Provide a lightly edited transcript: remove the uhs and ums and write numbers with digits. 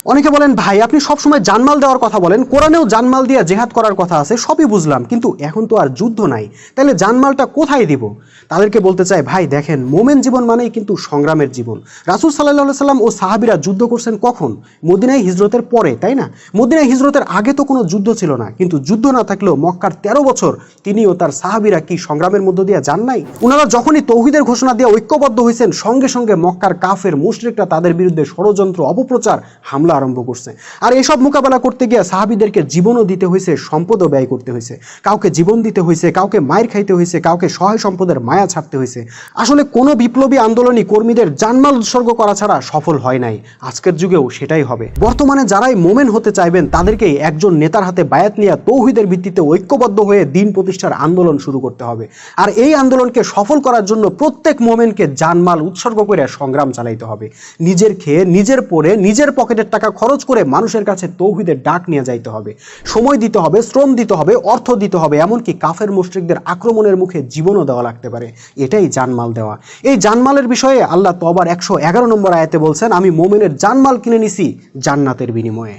অনেকে বলেন ভাই আপনি সবসময় জানমাল দেওয়ার কথা বলেন, কোরআনেও জানমাল দিয়ে জেহাদ করার কথা আছে, সবই বুঝলাম, কিন্তু এখন তো আর যুদ্ধ নাই, তাহলে জানমালটা কোথায় দিব? তাদেরকে বলতে চাই ভাই দেখেন, মোমেন জীবন মানেই কিন্তু সংগ্রামের জীবন। রাসূল সাল্লাল্লাহু সাল্লাম ও সাহাবীরা যুদ্ধ করছেন কখন? মদিনায় হিজরতের পরে, তাই না? মদিনায় হিজরতের আগে তো কোনো যুদ্ধ ছিল না, কিন্তু যুদ্ধ না থাকলেও মক্কার 13 বছর তিনি ও তার সাহাবীরা কি সংগ্রামের মধ্য দিয়ে যান নাই? ওনারা যখনই তৌহিদের ঘোষণা দিয়ে ঐক্যবদ্ধ হয়েছেন, সঙ্গে সঙ্গে মক্কার কাফের মুশরিকরা তাদের বিরুদ্ধে ষড়যন্ত্র, অপপ্রচার, হামলা আরম্ভ করছে। আর এসব মোকাবেলা করতে গিয়ে সাহাবীদেরকে জীবনও দিতে হয়েছে, সম্পদও ব্যয় করতে হয়েছে। কাউকে জীবন দিতে হয়েছে, কাউকে মায়ের খাইতে হয়েছে, কাউকে সহায় সম্পদের মায়া ছাড়তে হয়েছে। আসলে কোনো বিপ্লবী আন্দোলনই কর্মীদের জানমাল উৎসর্গ করা ছাড়া সফল হয় নাই। আজকের যুগেও সেটাই হবে। বর্তমানে যারাই মোমেন হতে চাইবেন তাদেরকেই একজন নেতার হাতে বায়াত নিয়ে তৌহিদের ভিত্তিতে ঐক্যবদ্ধ হয়ে দিন প্রতিষ্ঠার আন্দোলন শুরু করতে হবে। আর এই আন্দোলনকে সফল করার জন্য প্রত্যেক মোমেনকে জানমাল উৎসর্গ করে সংগ্রাম চালাইতে হবে। নিজের খেয়ে, নিজের পরে, নিজের পকেটের টাকা খরচ করে মানুষের কাছে তৌহিদের ডাক নিয়ে যাইতে হবে। সময় দিতে হবে, শ্রম দিতে হবে, অর্থ দিতে হবে, এমনকি কাফের মুশরিকদের আক্রমণের মুখে জীবনও দেওয়া লাগতে পারে। এটাই জানমাল দেওয়া। এই জানমালের বিষয়ে আল্লাহ তওবার 111 নম্বর আয়াতে বলছেন, আমি মোমেনের জানমাল কিনে নিছি জান্নাতের বিনিময়ে।